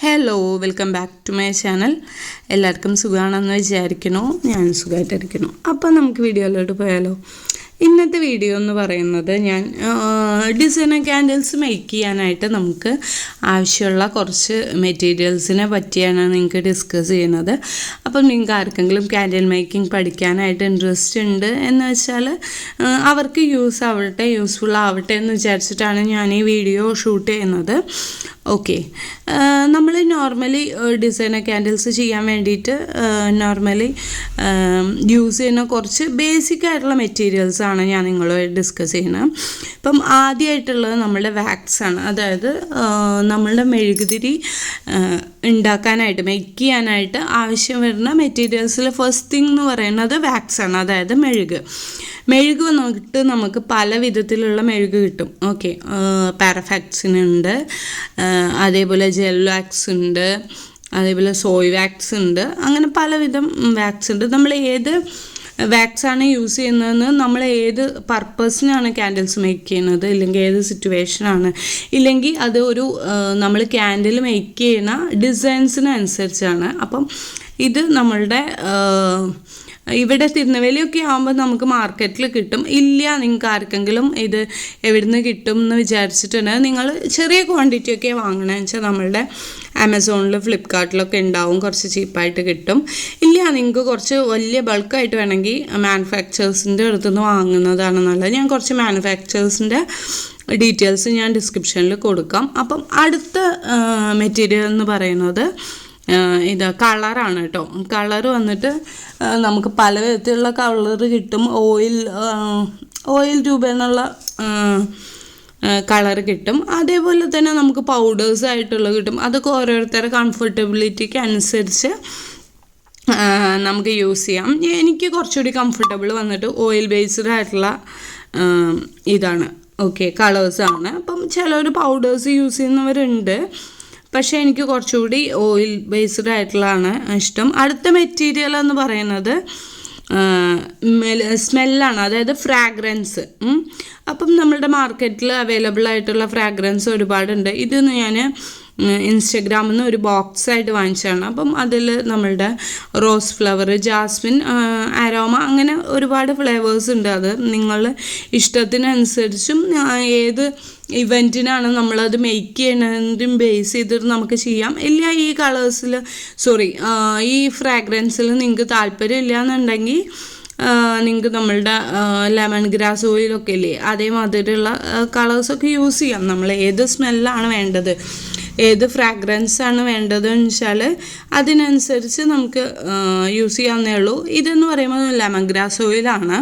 Hello, welcome back to my channel. എല്ലാവർക്കും സുഖമാണെന്ന് വിചാരിക്കുന്നു. ഞാൻ സുഖമായിട്ടിരിക്കുന്നു. അപ്പോൾ നമുക്ക് വീഡിയോയിലോട്ട് പോയാലോ. ഇന്നത്തെ വീഡിയോ എന്ന് പറയുന്നത് ഞാൻ ഡിസൈനർ ക്യാൻഡിൽസ് മേക്ക് ചെയ്യാനായിട്ട് നമുക്ക് ആവശ്യമുള്ള കുറച്ച് മെറ്റീരിയൽസിനെ പറ്റിയാണ് നിങ്ങൾക്ക് ഡിസ്കസ് ചെയ്യുന്നത്. അപ്പം നിങ്ങൾക്ക് ആർക്കെങ്കിലും ക്യാൻഡിൽ മേക്കിംഗ് പഠിക്കാനായിട്ട് ഇൻട്രസ്റ്റ് ഉണ്ട് എന്ന് വെച്ചാൽ അവർക്ക് യൂസ്ഫുൾ ആവട്ടെ എന്ന് വിചാരിച്ചിട്ടാണ് ഞാൻ ഈ വീഡിയോ ഷൂട്ട് ചെയ്യുന്നത്. ഓക്കെ, നമ്മൾ നോർമലി ഡിസൈനർ ക്യാൻഡിൽസ് ചെയ്യാൻ വേണ്ടിയിട്ട് നോർമലി യൂസ് ചെയ്യുന്ന കുറച്ച് ബേസിക് ആയിട്ടുള്ള മെറ്റീരിയൽസ് ആണ് ഞാൻ നിങ്ങളുമായി ഡിസ്കസ് ചെയ്യുന്നത്. ഇപ്പം ആദ്യമായിട്ടുള്ളത് നമ്മളുടെ വാക്സ് ആണ്. അതായത് നമ്മളുടെ മെഴുകുതിരി ഉണ്ടാക്കാനായിട്ട് മേക്ക് ചെയ്യാനായിട്ട് ആവശ്യം വരുന്ന മെറ്റീരിയൽസിൽ ഫസ്റ്റ് തിങ് എന്ന് പറയുന്നത് വാക്സ് ആണ്. അതായത് മെഴുക് വന്നിട്ട് നമുക്ക് പല വിധത്തിലുള്ള മെഴുക് കിട്ടും. ഓക്കെ, പാരഫാക്സിനുണ്ട്, അതേപോലെ ജെൽ വാക്സ് ഉണ്ട്, അതേപോലെ സോയ് വാക്സ് ഉണ്ട്. അങ്ങനെ പലവിധം വാക്സ് ഉണ്ട്. നമ്മൾ ഏത് വാക്സാണ് യൂസ് ചെയ്യുന്നതെന്ന്, നമ്മൾ ഏത് പർപ്പസിനാണ് ക്യാൻഡിൽസ് മേക്ക് ചെയ്യുന്നത്, ഇല്ലെങ്കിൽ ഏത് സിറ്റുവേഷനാണ്, ഇല്ലെങ്കിൽ അത് ഒരു നമ്മൾ ക്യാൻഡിൽ മേക്ക് ചെയ്യുന്ന ഡിസൈൻസിനനുസരിച്ചാണ്. അപ്പം ഇത് നമ്മളുടെ ഇവിടെ തിരുനെൽവേലിയൊക്കെ ആകുമ്പോൾ നമുക്ക് മാർക്കറ്റിൽ കിട്ടും. ഇല്ല, നിങ്ങൾക്ക് ആർക്കെങ്കിലും ഇത് എവിടുന്ന് കിട്ടും എന്ന് വിചാരിച്ചിട്ടുണ്ടെങ്കിൽ നിങ്ങൾ ചെറിയ ക്വാണ്ടിറ്റിയൊക്കെ വാങ്ങണമെന്ന് വെച്ചാൽ നമ്മളുടെ ആമസോണിൽ ഫ്ലിപ്കാർട്ടിലൊക്കെ ഉണ്ടാവും, കുറച്ച് ചീപ്പായിട്ട് കിട്ടും. ഇല്ല, നിങ്ങൾക്ക് കുറച്ച് വലിയ ബൾക്കായിട്ട് വേണമെങ്കിൽ മാനുഫാക്ചേഴ്സിൻ്റെ അടുത്തുനിന്ന് വാങ്ങുന്നതാണ് നല്ലത്. ഞാൻ കുറച്ച് മാനുഫാക്ചേഴ്സിൻ്റെ ഡീറ്റെയിൽസ് ഞാൻ ഡിസ്ക്രിപ്ഷനിൽ കൊടുക്കാം. അപ്പം അടുത്ത മെറ്റീരിയൽ എന്ന് പറയുന്നത് ഇത് കളറാണ് കേട്ടോ. കളർ വന്നിട്ട് നമുക്ക് പല വിധത്തിലുള്ള കളർ കിട്ടും. ഓയിൽ രൂപേണുള്ള കളർ കിട്ടും. അതേപോലെ തന്നെ നമുക്ക് പൗഡേഴ്സ് ആയിട്ടുള്ള കിട്ടും. അതൊക്കെ ഓരോരുത്തരുടെ കംഫർട്ടബിലിറ്റിക്ക് അനുസരിച്ച് നമുക്ക് യൂസ് ചെയ്യാം. എനിക്ക് കുറച്ചുകൂടി കംഫർട്ടബിൾ വന്നിട്ട് ഓയിൽ ബേസ്ഡ് ആയിട്ടുള്ള ഇതാണ്. ഓക്കെ, കളേഴ്സാണ്. അപ്പം ചിലർ പൗഡേഴ്സ് യൂസ് ചെയ്യുന്നവരുണ്ട്, പക്ഷേ എനിക്ക് കുറച്ചുകൂടി ഓയിൽ ബേസ്ഡ് ആയിട്ടുള്ളതാണ് ഇഷ്ടം. അടുത്ത മെറ്റീരിയൽ എന്ന് പറയുന്നത് സ്മെല്ലാണ്, അതായത് ഫ്രാഗ്രൻസ്. അപ്പം നമ്മളുടെ മാർക്കറ്റിൽ അവൈലബിൾ ആയിട്ടുള്ള ഫ്രാഗ്രൻസ് ഒരുപാടുണ്ട്. ഇതൊന്ന് ഞാൻ ഇൻസ്റ്റഗ്രാമിൽ നിന്ന് ഒരു ബോക്സായിട്ട് വാങ്ങിച്ചതാണ്. അപ്പം അതിൽ നമ്മളുടെ റോസ് ഫ്ലവർ, ജാസ്മിൻ, അരോമ, അങ്ങനെ ഒരുപാട് ഫ്ലേവേഴ്സ് ഉണ്ട്. അത് നിങ്ങൾ ഇഷ്ടത്തിനനുസരിച്ചും ഏത് ഇവൻറ്റിനാണ് നമ്മളത് മേക്ക് ചെയ്യണതിനും ബേസ് ചെയ്തിട്ട് നമുക്ക് ചെയ്യാം. ഇല്ല, ഈ കളേഴ്സിൽ ഈ ഫ്രാഗ്രൻസിൽ നിങ്ങൾക്ക് താല്പര്യം ഇല്ല എന്നുണ്ടെങ്കിൽ നിങ്ങൾക്ക് നമ്മളുടെ ലെമൺ ഗ്രാസ് ഓയിലൊക്കെ ഇല്ലേ, അതേമാതിരിയുള്ള കളേഴ്സൊക്കെ യൂസ് ചെയ്യാം. നമ്മൾ ഏത് സ്മെല്ലാണ് വേണ്ടത്, ഏത് ഫ്രാഗ്രൻസാണ് വേണ്ടതെന്ന് വെച്ചാൽ അതിനനുസരിച്ച് നമുക്ക് യൂസ് ചെയ്യാവുന്നേ ഉള്ളൂ. ഇതെന്ന് പറയുമ്പോൾ ലെമൺ ഗ്രാസ് ഓയിലാണ്.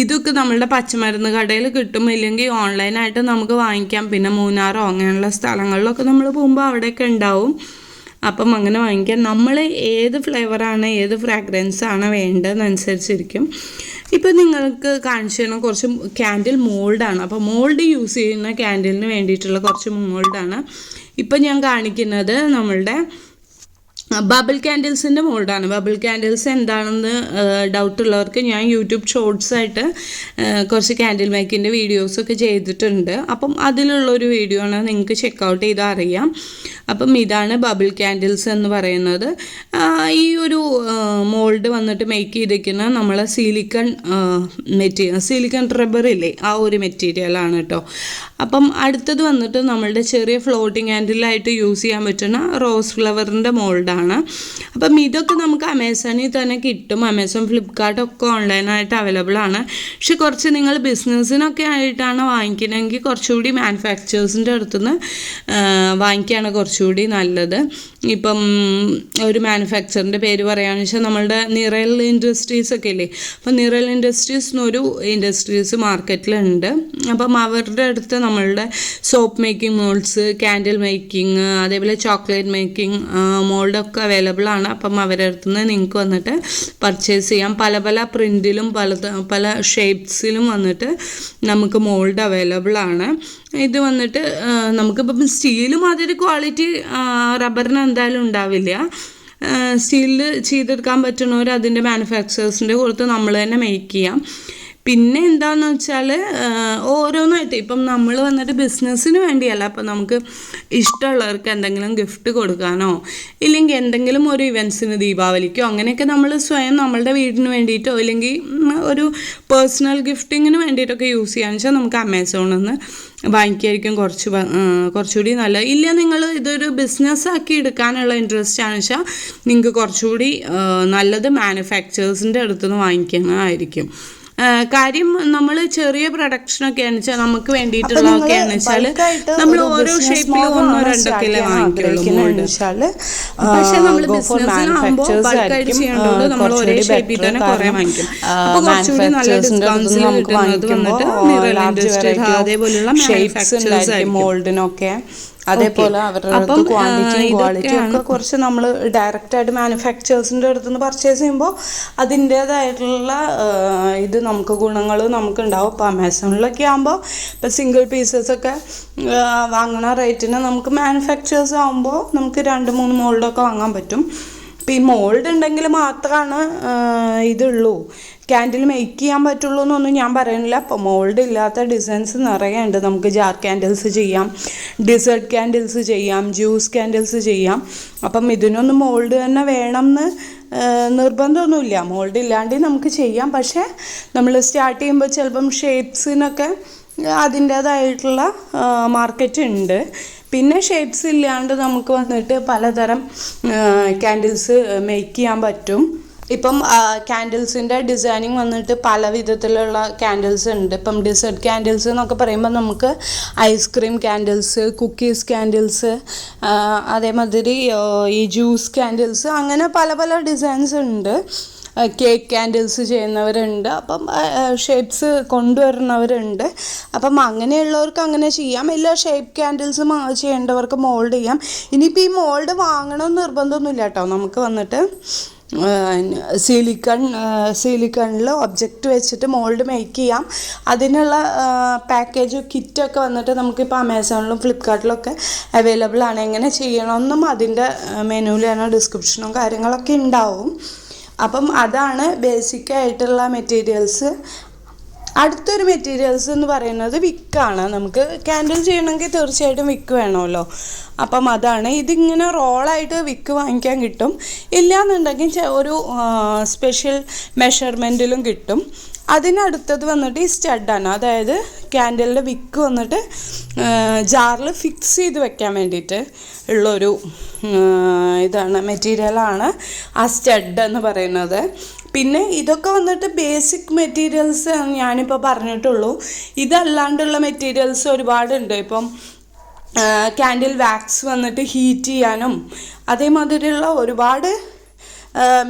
ഇതൊക്കെ നമ്മളുടെ പച്ചമരുന്ന് കടയിൽ കിട്ടും, ഇല്ലെങ്കിൽ ഓൺലൈനായിട്ട് നമുക്ക് വാങ്ങിക്കാം. പിന്നെ മൂന്നാറോ അങ്ങനെയുള്ള സ്ഥലങ്ങളിലൊക്കെ നമ്മൾ പോകുമ്പോൾ അവിടെയൊക്കെ ഉണ്ടാവും. അപ്പം അങ്ങനെ വാങ്ങിക്കാം. നമ്മൾ ഏത് ഫ്ലേവറാണ്, ഏത് ഫ്രാഗ്രൻസാണ് വേണ്ടതെന്നനുസരിച്ചിരിക്കും. ഇപ്പം നിങ്ങൾക്ക് കാണിച്ചു തരുന്ന കുറച്ച് ക്യാൻഡിൽ മോൾഡാണ്. അപ്പോൾ മോൾഡ് യൂസ് ചെയ്യുന്ന ക്യാൻഡിലിന് വേണ്ടിയിട്ടുള്ള കുറച്ച് മോൾഡാണ് ഇപ്പം ഞാൻ കാണിക്കുന്നത്. നമ്മളുടെ ബബിൾ ക്യാൻഡിൽസിൻ്റെ മോൾഡാണ്. ബബിൾ ക്യാൻഡിൽസ് എന്താണെന്ന് ഡൗട്ടുള്ളവർക്ക് ഞാൻ യൂട്യൂബ് ഷോർട്സായിട്ട് കുറച്ച് ക്യാൻഡിൽ മേക്കിൻ്റെ വീഡിയോസൊക്കെ ചെയ്തിട്ടുണ്ട്. അപ്പം അതിലുള്ളൊരു വീഡിയോ ആണ്, നിങ്ങൾക്ക് ചെക്കൗട്ട് ചെയ്താൽ അറിയാം. അപ്പം ഇതാണ് ബബിൾ ക്യാൻഡിൽസ് എന്ന് പറയുന്നത്. ഈ ഒരു മോൾഡ് വന്നിട്ട് മേക്ക് ചെയ്തിരിക്കുന്ന നമ്മളെ സിലിക്കൺ റബ്ബർ ഇല്ലേ, ആ ഒരു മെറ്റീരിയലാണ് കേട്ടോ. അപ്പം അടുത്തത് വന്നിട്ട് നമ്മളുടെ ചെറിയ ഫ്ലോട്ടിങ് ക്യാൻഡിലായിട്ട് യൂസ് ചെയ്യാൻ പറ്റുന്ന റോസ് ഫ്ലവറിൻ്റെ മോൾഡാണ്. അപ്പം ഇതൊക്കെ നമുക്ക് ആമസോണിൽ തന്നെ കിട്ടും. ആമസോൺ, ഫ്ലിപ്കാർട്ടൊക്കെ ഓൺലൈനായിട്ട് അവൈലബിൾ ആണ്. പക്ഷെ കുറച്ച് നിങ്ങൾ ബിസിനസ്സിനൊക്കെ ആയിട്ടാണ് വാങ്ങിക്കണമെങ്കിൽ കുറച്ചുകൂടി മാനുഫാക്ചേഴ്സിൻ്റെ അടുത്തുനിന്ന് വാങ്ങിക്കുകയാണ് കുറച്ചുകൂടി നല്ലത്. ഇപ്പം ഒരു മാനുഫാക്ചറിൻ്റെ പേര് പറയുകയാണെന്ന് വെച്ചാൽ നമ്മളുടെ നിറൽ ഇൻഡസ്ട്രീസ് ഒക്കെ ഇല്ലേ, അപ്പം നിറൽ ഇൻഡസ്ട്രീസ് എന്നൊരു ഇൻഡസ്ട്രീസ് മാർക്കറ്റിലുണ്ട്. അപ്പം അവരുടെ അടുത്ത് നമ്മളുടെ soap making moulds, candle making, അതേപോലെ ചോക്ലേറ്റ് മേക്കിംഗ് മോൾഡൊക്കെ അവൈലബിൾ ആണ്. അപ്പം അവരുടെ അടുത്ത് നിന്ന് നിങ്ങൾക്ക് വന്നിട്ട് പർച്ചേസ് ചെയ്യാം. പല പല പ്രിൻറ്റിലും പല ഷേപ്സിലും വന്നിട്ട് നമുക്ക് മോൾഡ് അവൈലബിൾ ആണ്. ഇത് വന്നിട്ട് നമുക്കിപ്പം സ്റ്റീലും അതൊരു ക്വാളിറ്റി റബ്ബറിന് എന്തായാലും ഉണ്ടാവില്ല. സ്റ്റീലിൽ ചെയ്തെടുക്കാൻ പറ്റുന്നവർ അതിൻ്റെ മാനുഫാക്ചേഴ്സിൻ്റെ കൊടുത്ത് നമ്മൾ തന്നെ മേക്ക് ചെയ്യാം. പിന്നെ എന്താണെന്ന് വെച്ചാൽ ഓരോന്നായിട്ട് ഇപ്പം നമ്മൾ വന്നിട്ട് ബിസിനസ്സിന് വേണ്ടിയല്ല, അപ്പം നമുക്ക് ഇഷ്ടമുള്ളവർക്ക് എന്തെങ്കിലും ഗിഫ്റ്റ് കൊടുക്കാനോ ഇല്ലെങ്കിൽ എന്തെങ്കിലും ഒരു ഇവൻറ്റ്സിന് ദീപാവലിക്കോ അങ്ങനെയൊക്കെ നമ്മൾ സ്വയം നമ്മളുടെ വീടിന് വേണ്ടിയിട്ടോ ഇല്ലെങ്കിൽ ഒരു പേഴ്സണൽ ഗിഫ്റ്റിങ്ങിന് വേണ്ടിയിട്ടൊക്കെ യൂസ് ചെയ്യാന്ന് വെച്ചാൽ നമുക്ക് ആമസോണിൽ നിന്ന് വാങ്ങിക്കായിരിക്കും കുറച്ചുകൂടി നല്ലത്. ഇല്ല നിങ്ങൾ ഇതൊരു ബിസിനസ്സാക്കി എടുക്കാനുള്ള ഇൻട്രസ്റ്റ് ആണെന്ന് വെച്ചാൽ നിങ്ങൾക്ക് കുറച്ചുകൂടി നല്ലത് മാനുഫാക്ചേഴ്സിൻ്റെ അടുത്തുനിന്ന് വാങ്ങിക്കുന്നതായിരിക്കും. കാര്യം നമ്മൾ ചെറിയ പ്രൊഡക്ഷനൊക്കെയാണെന്ന് വെച്ചാൽ നമുക്ക് വേണ്ടിയിട്ടുള്ളതൊക്കെയാണെന്ന് വെച്ചാൽ നമ്മൾ ഓരോ ഷേപ്പിൽ 1-2 വാങ്ങിക്കുള്ളൂ. പക്ഷെ നമ്മൾ ബിസിനസ്സിനാകുമ്പോൾ ബൾക്കായിട്ട് ചെയ്യേണ്ടത് നമ്മൾ ഒരേ ഷേപ്പിൽ തന്നെ കുറേ വാങ്ങിക്കും. അപ്പോൾ കുറച്ചുകൂടി നല്ല ഡിസ്കൗണ്ട്സിൽ കിട്ടുന്നത് വന്നിട്ട് മിറർ ഇൻഡസ്ട്രി അതേപോലെയുള്ള മാനുഫാക്ചേഴ്സ് ആയിരിക്കും. മോൾഡിനൊക്കെ അതേപോലെ അവരുടെ ക്വാണ്ടിറ്റിയും ക്വാളിറ്റിയും ഒക്കെ കുറച്ച് നമ്മൾ ഡയറക്റ്റായിട്ട് മാനുഫാക്ചേഴ്സിൻ്റെ അടുത്ത് നിന്ന് പർച്ചേസ് ചെയ്യുമ്പോൾ അതിൻ്റേതായിട്ടുള്ള ഇത് നമുക്ക് ഗുണങ്ങൾ നമുക്കുണ്ടാവും. ഇപ്പോൾ ആമസോണിലൊക്കെ ആകുമ്പോൾ ഇപ്പോൾ സിംഗിൾ പീസസൊക്കെ വാങ്ങുന്ന റേറ്റിന് നമുക്ക് മാനുഫാക്ചേഴ്സ് ആകുമ്പോൾ നമുക്ക് 2-3 മോൾഡൊക്കെ വാങ്ങാൻ പറ്റും. ഇപ്പം ഈ മോൾഡ് ഉണ്ടെങ്കിൽ മാത്രമാണ് ഇതുള്ളൂ, ക്യാൻഡിൽ മേക്ക് ചെയ്യാൻ പറ്റുള്ളൂ എന്നൊന്നും ഞാൻ പറയുന്നില്ല. അപ്പോൾ മോൾഡ് ഇല്ലാത്ത ഡിസൈൻസ് നിറയെ ഉണ്ട്. നമുക്ക് ജാർ ക്യാൻഡിൽസ് ചെയ്യാം, ഡിസേർട്ട് ക്യാൻഡിൽസ് ചെയ്യാം, ജ്യൂസ് ക്യാൻഡിൽസ് ചെയ്യാം. അപ്പം ഇതിനൊന്നും മോൾഡ് തന്നെ വേണം എന്ന് നിർബന്ധമൊന്നുമില്ല. മോൾഡ് ഇല്ലാണ്ട് നമുക്ക് ചെയ്യാം. പക്ഷേ നമ്മൾ സ്റ്റാർട്ട് ചെയ്യുമ്പോൾ ചിലപ്പം ഷേപ്സിനൊക്കെ അതിൻ്റേതായിട്ടുള്ള മാർക്കറ്റ് ഉണ്ട്. പിന്നെ ഷേപ്സ് ഇല്ലാണ്ട് നമുക്ക് വന്നിട്ട് പലതരം ക്യാൻഡിൽസ് മേക്ക് ചെയ്യാൻ പറ്റും. ഇപ്പം ക്യാൻഡിൽസിൻ്റെ ഡിസൈനിങ് വന്നിട്ട് പല വിധത്തിലുള്ള ക്യാൻഡിൽസ് ഉണ്ട്. ഇപ്പം ഡിസേർട്ട് ക്യാൻഡിൽസ് എന്നൊക്കെ പറയുമ്പോൾ നമുക്ക് ഐസ്ക്രീം ക്യാൻഡിൽസ്, കുക്കീസ് ക്യാൻഡിൽസ്, അതേമാതിരി ഈ ജ്യൂസ് ക്യാൻഡിൽസ്, അങ്ങനെ പല പല ഡിസൈൻസ് ഉണ്ട്. കേക്ക് ക്യാൻഡിൽസ് ചെയ്യുന്നവരുണ്ട്, അപ്പം ഷേപ്സ് കൊണ്ടുവരുന്നവരുണ്ട്. അപ്പം അങ്ങനെയുള്ളവർക്ക് അങ്ങനെ ചെയ്യാം. എല്ലാ ഷേപ്പ് ക്യാൻഡിൽസ് ചെയ്യേണ്ടവർക്ക് മോൾഡ് ചെയ്യാം. ഇനിയിപ്പോൾ ഈ മോൾഡ് വാങ്ങണമെന്ന് നിർബന്ധമൊന്നുമില്ല കേട്ടോ. നമുക്ക് വന്നിട്ട് സിലിക്കണിൽ ഒബ്ജക്റ്റ് വെച്ചിട്ട് മോൾഡ് മേക്ക് ചെയ്യാം. അതിനുള്ള പാക്കേജ് കിറ്റൊക്കെ വന്നിട്ട് നമുക്കിപ്പോൾ ആമസോണിലും ഫ്ലിപ്കാർട്ടിലൊക്കെ അവൈലബിൾ ആണ്. എങ്ങനെ ചെയ്യണമെന്നും അതിൻ്റെ മെനുവിലാണ് ഡിസ്ക്രിപ്ഷനും കാര്യങ്ങളൊക്കെ ഉണ്ടാവും. അപ്പം അതാണ് ബേസിക്കായിട്ടുള്ള മെറ്റീരിയൽസ്. അടുത്തൊരു മെറ്റീരിയൽസ് എന്ന് പറയുന്നത് വിക്കാണ്. നമുക്ക് ക്യാൻഡിൽ ചെയ്യണമെങ്കിൽ തീർച്ചയായിട്ടും വിക്ക് വേണമല്ലോ. അപ്പം അതാണ്, ഇതിങ്ങനെ റോളായിട്ട് വിക്ക് വാങ്ങിക്കാൻ കിട്ടും. ഇല്ലയെന്നുണ്ടെങ്കിൽ ഒരു സ്പെഷ്യൽ മെഷർമെൻറ്റിലും കിട്ടും. അതിനടുത്തത് വന്നിട്ട് ഈ സ്റ്റഡാണ്. അതായത് ക്യാൻഡിലിൻ്റെ വിക്ക് വന്നിട്ട് ജാറിൽ ഫിക്സ് ചെയ്ത് വെക്കാൻ വേണ്ടിയിട്ട് ഉള്ളൊരു ഇതാണ്, മെറ്റീരിയലാണ് ആ സ്റ്റഡ് എന്ന് പറയുന്നത്. പിന്നെ ഇതൊക്കെ വന്നിട്ട് ബേസിക് മെറ്റീരിയൽസ് ഞാനിപ്പോൾ പറഞ്ഞിട്ടുള്ളൂ. ഇതല്ലാണ്ടുള്ള മെറ്റീരിയൽസ് ഒരുപാടുണ്ട്. ഇപ്പം ക്യാൻഡിൽ വാക്സ് വന്നിട്ട് ഹീറ്റ് ചെയ്യാനും അതേമാതിരിയുള്ള ഒരുപാട്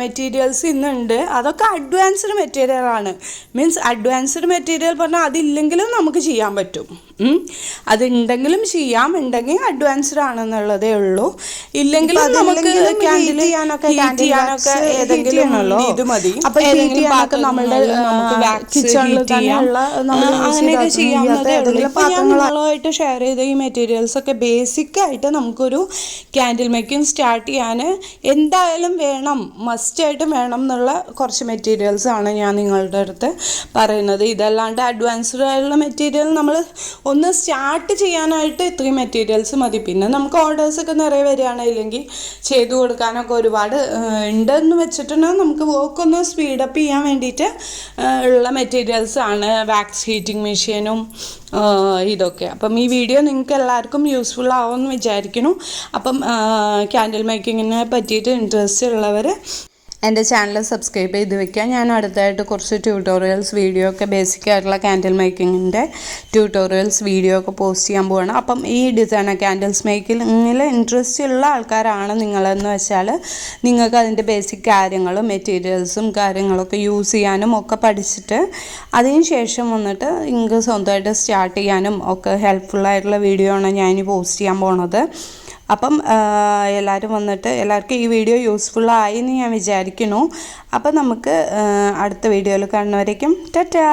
മെറ്റീരിയൽസ് ഇന്നുണ്ട്. അതൊക്കെ അഡ്വാൻസ്ഡ് മെറ്റീരിയലാണ്. മീൻസ് അഡ്വാൻസ്ഡ് മെറ്റീരിയൽ പറഞ്ഞാൽ അതില്ലെങ്കിലും നമുക്ക് ചെയ്യാൻ പറ്റും. അതുണ്ടെങ്കിലും ചെയ്യാം, ഉണ്ടെങ്കിൽ അഡ്വാൻസ്ഡ് ആണെന്നുള്ളതേ ഉള്ളൂ. ഇല്ലെങ്കിൽ നമുക്ക് ക്യാൻഡിൽ ചെയ്യാനൊക്കെ ഏതെങ്കിലും ഇത് മതി. അപ്പോൾ ഏതെങ്കിലും നമ്മളുടെ കിച്ചണിൽ തന്നെയുള്ള അങ്ങനെയൊക്കെ ചെയ്യാവുന്നതേ ഉള്ളൂ. ഇപ്പോൾ ഞാൻ നിങ്ങളുമായിട്ട് ഷെയർ ചെയ്ത ഈ മെറ്റീരിയൽസ് ഒക്കെ ബേസിക്കായിട്ട് നമുക്കൊരു ക്യാൻഡിൽ മേക്കിംഗ് സ്റ്റാർട്ട് ചെയ്യാൻ എന്തായാലും വേണം, മസ്റ്റായിട്ടും വേണം എന്നുള്ള കുറച്ച് മെറ്റീരിയൽസ് ആണ് ഞാൻ നിങ്ങളുടെ അടുത്ത് പറയുന്നത്. ഇതല്ലാണ്ട് അഡ്വാൻസ്ഡ് ആയിട്ടുള്ള മെറ്റീരിയൽ നമ്മൾ ഒന്ന് സ്റ്റാർട്ട് ചെയ്യാനായിട്ട് ഇത്രയും മെറ്റീരിയൽസ് മതി. പിന്നെ നമുക്ക് ഓർഡേഴ്സൊക്കെ നിറയെ വരികയാണ്, ഇല്ലെങ്കിൽ ചെയ്തു കൊടുക്കാനൊക്കെ ഒരുപാട് ഉണ്ടെന്ന് വെച്ചിട്ടുണ്ടെങ്കിൽ നമുക്ക് വർക്കൊന്ന് സ്പീഡപ്പ് ചെയ്യാൻ വേണ്ടിയിട്ട് ഉള്ള മെറ്റീരിയൽസ് ആണ് വാക്സ് ഹീറ്റിംഗ് മെഷീനും ഇതൊക്കെ. അപ്പം ഈ വീഡിയോ നിങ്ങൾക്ക് എല്ലാവർക്കും യൂസ്ഫുൾ ആവുമെന്ന് വിചാരിക്കുന്നു. അപ്പം ക്യാൻഡിൽ മേക്കിങ്ങിനെ പറ്റിയിട്ട് ഇൻട്രസ്റ്റ് ഉള്ളവർ എൻ്റെ ചാനൽ സബ്സ്ക്രൈബ് ചെയ്ത് വെക്കുക. ഞാൻ അടുത്തായിട്ട് കുറച്ച് ട്യൂട്ടോറിയൽസ് വീഡിയോ ഒക്കെ ബേസിക് ആയിട്ടുള്ള ക്യാൻഡിൽ മേക്കിങ്ങിൻ്റെ ട്യൂട്ടോറിയൽസ് വീഡിയോ ഒക്കെ പോസ്റ്റ് ചെയ്യാൻ പോവാണ്. അപ്പം ഈ ഡിസൈനർ ക്യാൻഡിൽസ് മേക്കിങ്ങിൽ ഇൻട്രസ്റ്റ് ഉള്ള ആൾക്കാരാണ് നിങ്ങളെന്ന് വെച്ചാൽ നിങ്ങൾക്ക് അതിൻ്റെ ബേസിക് കാര്യങ്ങളും മെറ്റീരിയൽസും കാര്യങ്ങളൊക്കെ യൂസ് ചെയ്യാനും ഒക്കെ പഠിച്ചിട്ട് അതിന് ശേഷം വന്നിട്ട് നിങ്ങൾക്ക് സ്വന്തമായിട്ട് സ്റ്റാർട്ട് ചെയ്യാനും ഒക്കെ ഹെൽപ്ഫുള്ളായിട്ടുള്ള വീഡിയോ ആണ് ഞാൻ പോസ്റ്റ് ചെയ്യാൻ പോണത്. അപ്പം എല്ലാവരും വന്നിട്ട് എല്ലാവർക്കും ഈ വീഡിയോ യൂസ്ഫുള്ളായി എന്ന് ഞാൻ വിചാരിക്കുന്നു. അപ്പം നമുക്ക് അടുത്ത വീഡിയോയിൽ കാണുന്നവരേക്കും ടാറ്റാ.